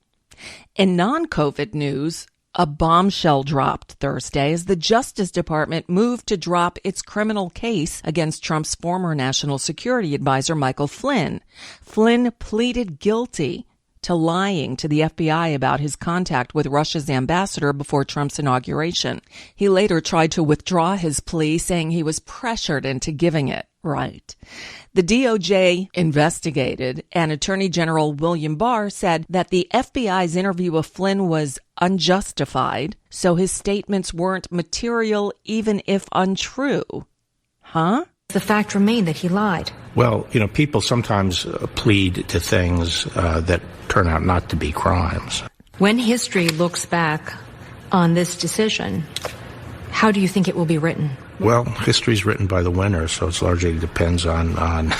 In non-COVID news, a bombshell dropped Thursday as the Justice Department moved to drop its criminal case against Trump's former national security advisor, Michael Flynn. Flynn pleaded guilty to lying to the FBI about his contact with Russia's ambassador before Trump's inauguration. He later tried to withdraw his plea, saying he was pressured into giving it. Right. The DOJ investigated, and Attorney General William Barr said that the FBI's interview of Flynn was unjustified, so his statements weren't material even if untrue. Huh? The fact remained that he lied. Well, people sometimes plead to things that turn out not to be crimes. When history looks back on this decision, how do you think it will be written? Well, history's written by the winner, so it largely depends on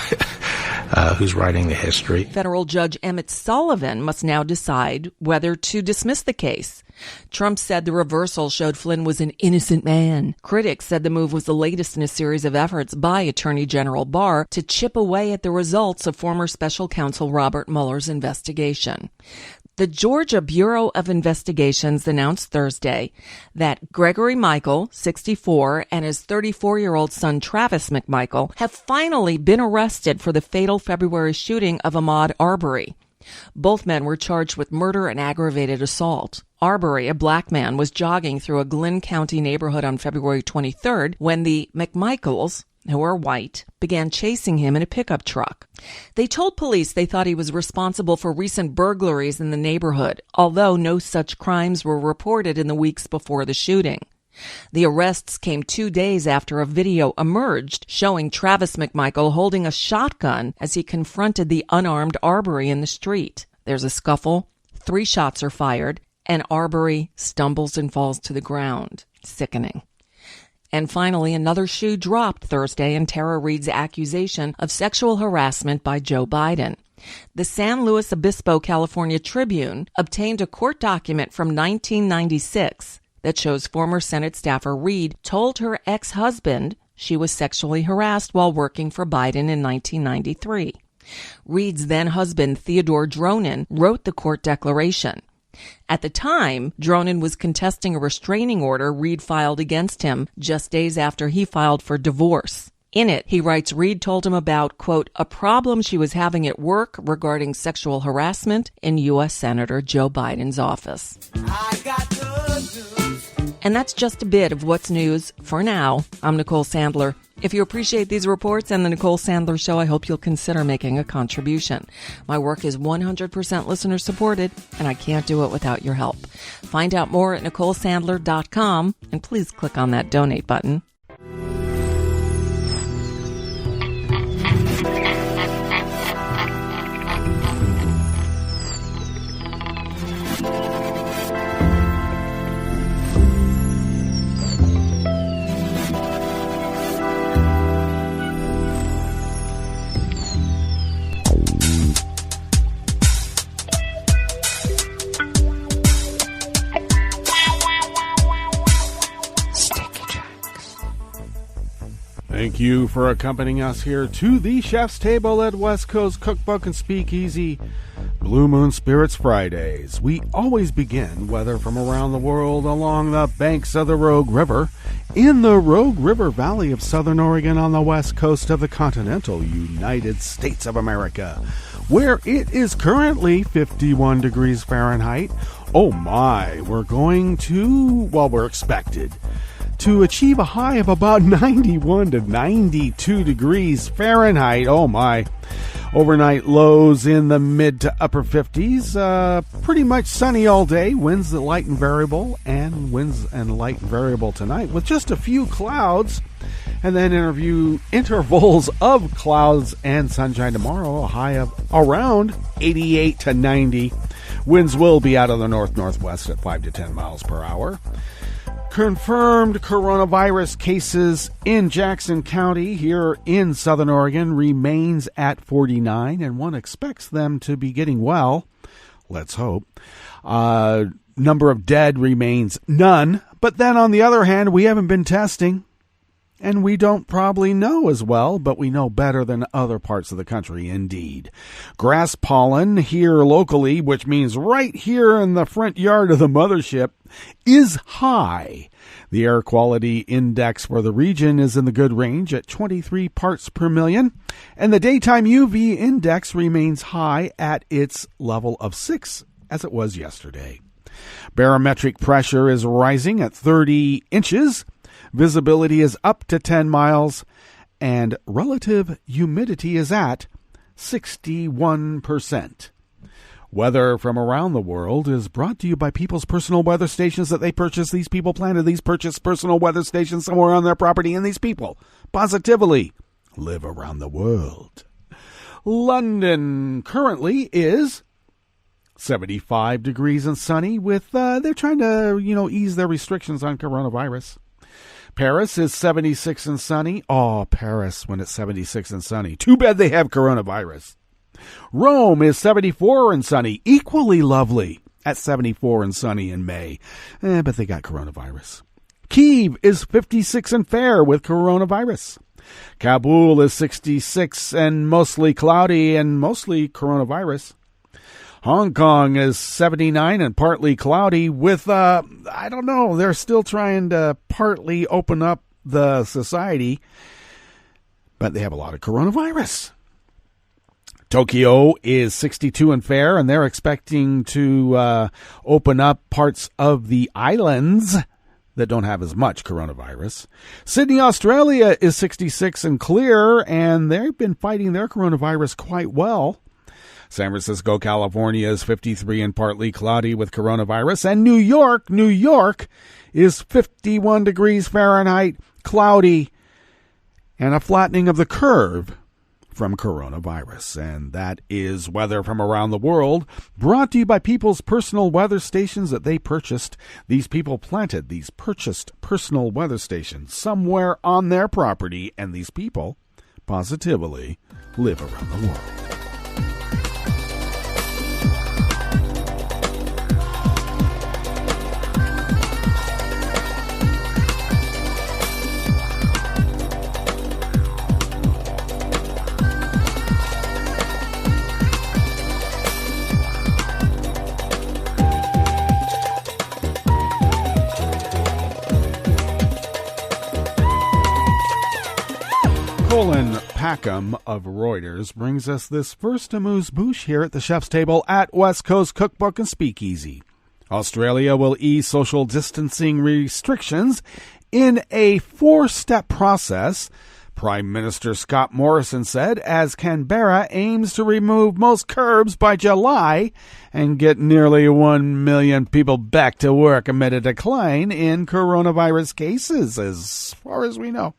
who's writing the history. Federal Judge Emmett Sullivan must now decide whether to dismiss the case. Trump said the reversal showed Flynn was an innocent man. Critics said the move was the latest in a series of efforts by Attorney General Barr to chip away at the results of former special counsel Robert Mueller's investigation. The Georgia Bureau of Investigations announced Thursday that Gregory Michael, 64, and his 34-year-old son Travis McMichael have finally been arrested for the fatal February shooting of Ahmaud Arbery. Both men were charged with murder and aggravated assault. Arbery, a black man, was jogging through a Glynn County neighborhood on February 23rd when the McMichaels, who are white, began chasing him in a pickup truck. They told police they thought he was responsible for recent burglaries in the neighborhood, although no such crimes were reported in the weeks before the shooting. The arrests came 2 days after a video emerged showing Travis McMichael holding a shotgun as he confronted the unarmed Arbery in the street. There's a scuffle, 3 shots are fired, and Arbery stumbles and falls to the ground. Sickening. And finally, another shoe dropped Thursday in Tara Reade's accusation of sexual harassment by Joe Biden. The San Luis Obispo, California Tribune obtained a court document from 1996 that shows former Senate staffer Reade told her ex-husband, she was sexually harassed while working for Biden in 1993. Reed's then-husband, Theodore Dronin, wrote the court declaration. At the time, Dronin was contesting a restraining order Reed filed against him just days after he filed for divorce. In it, he writes Reed told him about, quote, a problem she was having at work regarding sexual harassment in U.S. Senator Joe Biden's office. And that's just a bit of what's news for now. I'm Nicole Sandler. If you appreciate these reports and the Nicole Sandler Show, I hope you'll consider making a contribution. My work is 100% listener supported, and I can't do it without your help. Find out more at NicoleSandler.com, and please click on that donate button. Thank you for accompanying us here to the Chef's Table at West Coast Cookbook and Speakeasy Blue Moon Spirits Fridays. We always begin, whether from around the world, along the banks of the Rogue River, in the Rogue River Valley of Southern Oregon on the west coast of the continental United States of America, where it is currently 51 degrees Fahrenheit. Oh my, we're expected to achieve a high of about 91 to 92 degrees Fahrenheit. Oh my. Overnight lows in the mid to upper 50s. Pretty much sunny all day. Winds light and variable, and winds and light and variable tonight with just a few clouds. And then intervals of clouds and sunshine tomorrow. A high of around 88 to 90. Winds will be out of the north-northwest at 5 to 10 miles per hour. Confirmed coronavirus cases in Jackson County here in Southern Oregon remains at 49, and one expects them to be getting well. Let's hope. Number of dead remains none. But then on the other hand, we haven't been testing, and we don't probably know as well, but we know better than other parts of the country, indeed. Grass pollen here locally, which means right here in the front yard of the mothership, is high. The air quality index for the region is in the good range at 23 parts per million, and the daytime UV index remains high at its level of 6, as it was yesterday. Barometric pressure is rising at 30 inches. Visibility is up to 10 miles, and relative humidity is at 61%. Weather from around the world is brought to you by people's personal weather stations that they purchase. These people planted these purchased personal weather stations somewhere on their property, and these people positively live around the world. London currently is 75 degrees and sunny with, they're trying to, ease their restrictions on coronavirus. Paris is 76 and sunny. Oh, Paris when it's 76 and sunny. Too bad they have coronavirus. Rome is 74 and sunny. Equally lovely at 74 and sunny in May. But they got coronavirus. Kyiv is 56 and fair with coronavirus. Kabul is 66 and mostly cloudy and mostly coronavirus. Hong Kong is 79 and partly cloudy with, I don't know, they're still trying to partly open up the society, but they have a lot of coronavirus. Tokyo is 62 and fair, and they're expecting to open up parts of the islands that don't have as much coronavirus. Sydney, Australia is 66 and clear, and they've been fighting their coronavirus quite well. San Francisco, California is 53 and partly cloudy with coronavirus. And New York is 51 degrees Fahrenheit, cloudy, and a flattening of the curve from coronavirus. And that is weather from around the world, brought to you by people's personal weather stations that they purchased. These people planted these purchased personal weather stations somewhere on their property, and these people positively live around the world. Colin Packham of Reuters brings us this first amuse-bouche here at the chef's table at West Coast Cookbook and Speakeasy. Australia will ease social distancing restrictions in a 4-step process, Prime Minister Scott Morrison said, as Canberra aims to remove most curbs by July and get nearly 1 million people back to work amid a decline in coronavirus cases, as far as we know.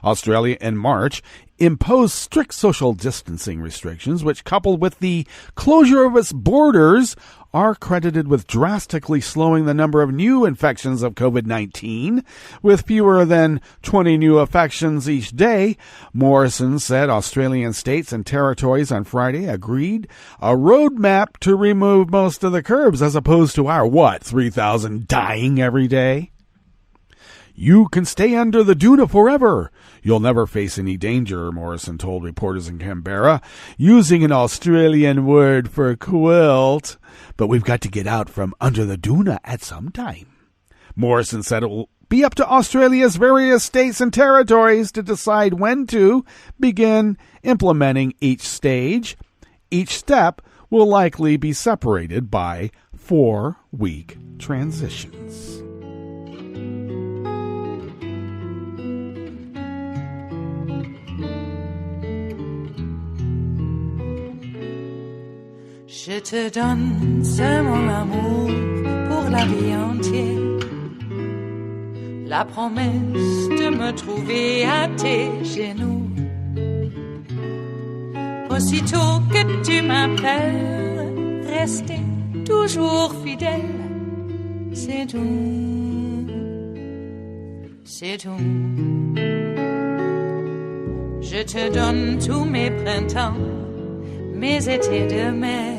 Australia in March imposed strict social distancing restrictions, which, coupled with the closure of its borders, are credited with drastically slowing the number of new infections of COVID-19, with fewer than 20 new infections each day. Morrison said Australian states and territories on Friday agreed a roadmap to remove most of the curbs, as opposed to our, 3,000 dying every day? You can stay under the doona forever. You'll never face any danger, Morrison told reporters in Canberra, using an Australian word for quilt. But we've got to get out from under the doona at some time. Morrison said it will be up to Australia's various states and territories to decide when to begin implementing each stage. Each step will likely be separated by 4-week transitions. Je te donne ce mon amour pour la vie entière. La promesse de me trouver à tes genoux. Aussitôt que tu m'appelles, rester toujours fidèle. C'est tout, c'est tout. Je te donne tous mes printemps, mes étés de mer.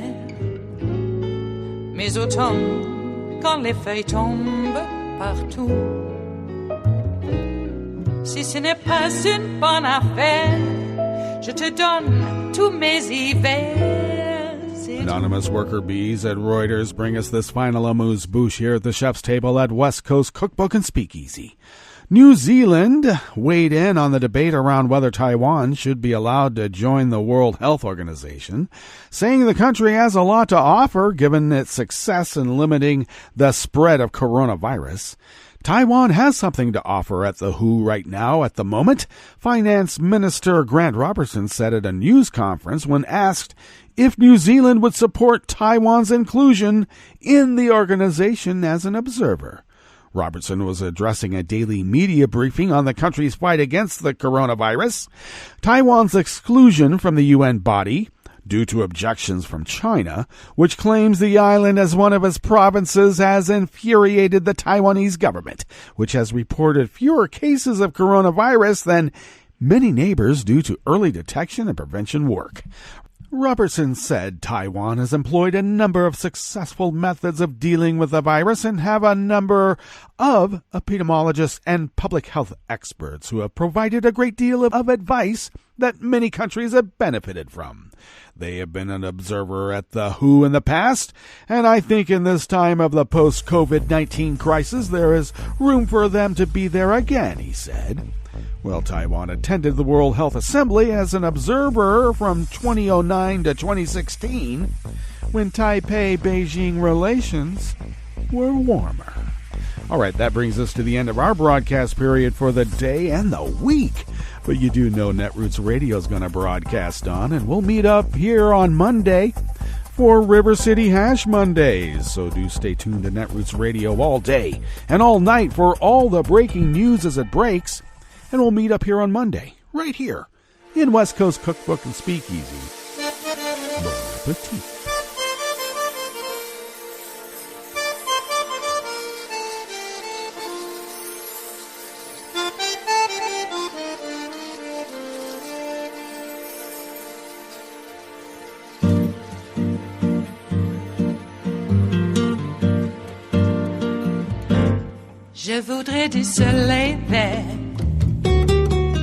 Mes automnes, quand les feuilles tombent partout. Si ce n'est pas une bonne affaire, je te donne tous mes hivers. Anonymous worker bees at Reuters bring us this final amuse-bouche here at the chef's table at West Coast Cookbook and Speakeasy. New Zealand weighed in on the debate around whether Taiwan should be allowed to join the World Health Organization, saying the country has a lot to offer given its success in limiting the spread of coronavirus. Taiwan has something to offer at the WHO right now at the moment, Finance Minister Grant Robertson said at a news conference when asked if New Zealand would support Taiwan's inclusion in the organization as an observer. Robertson was addressing a daily media briefing on the country's fight against the coronavirus. Taiwan's exclusion from the UN body, due to objections from China, which claims the island as one of its provinces, has infuriated the Taiwanese government, which has reported fewer cases of coronavirus than many neighbors due to early detection and prevention work. Robertson said Taiwan has employed a number of successful methods of dealing with the virus and have a number of epidemiologists and public health experts who have provided a great deal of advice that many countries have benefited from. They have been an observer at the WHO in the past, and I think in this time of the post-COVID-19 crisis there is room for them to be there again, he said. Well, Taiwan attended the World Health Assembly as an observer from 2009 to 2016, when Taipei-Beijing relations were warmer. All right, that brings us to the end of our broadcast period for the day and the week. But you do know Netroots Radio is going to broadcast on, and we'll meet up here on Monday for River City Hash Mondays. So do stay tuned to Netroots Radio all day and all night for all the breaking news as it breaks. And we'll meet up here on Monday, right here, in West Coast Cookbook and Speakeasy. Bon appetit. Je voudrais du soleil vert,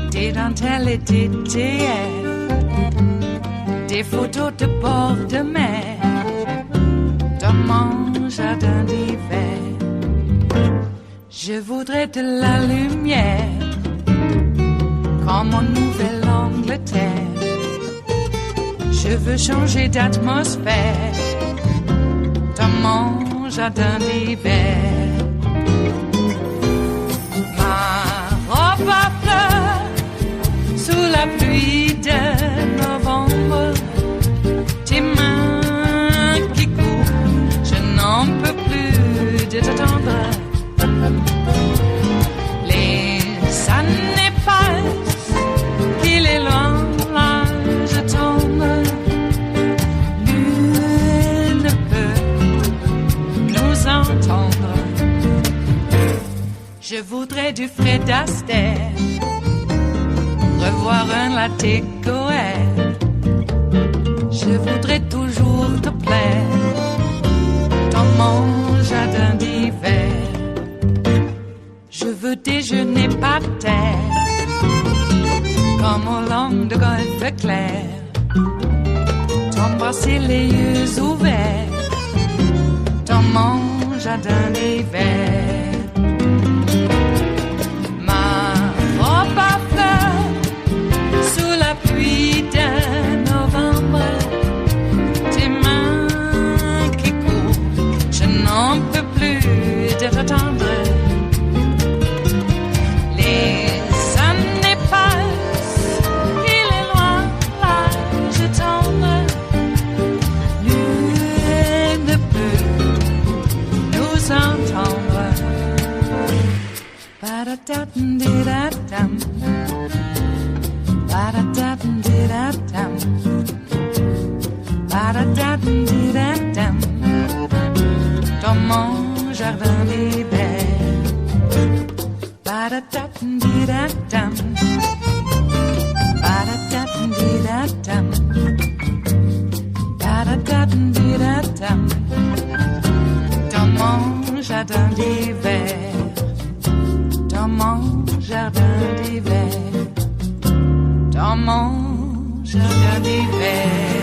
des dentelles et des théières, des photos de bord de mer, dans mon jardin d'hiver. Je voudrais de la lumière, quand dans mon Nouvelle-Angleterre. Je veux changer d'atmosphère dans mon jardin d'hiver. Ma robe à fleurs sous la pluie de novembre. Tes mains qui courent, je n'en peux plus de t'attendre. Les années passent, il est loin, là je tombe. Nul ne peut nous entendre. Je voudrais du Fred Astaire, revoir un latte Goël. Je voudrais toujours te plaire dans mon jardin d'hiver. Je veux déjeuner par terre comme au long de golfe clair, t'embrasser les yeux ouverts dans mon jardin d'hiver. Ma robe à fleurs sous la pluie de novembre. Tes mains qui courent, je n'en peux plus de t'attendre. Les années passent, il est loin, là je tombe. Nul ne peut nous entendre. Ba-da-da-dum-di-da-dum, ba-da-da-dum-di-da-dum, ba-da-da-dum-di-da-dum, dans mon jardin d'hiver. Ba-da-da-dum-di-da-dum, ba-da-da-dum-di-da-dum, ba-da-da-dum-di-da-dum, dans mon jardin d'hiver. Dans mon jardin d'hiver, dans mon jardin d'hiver.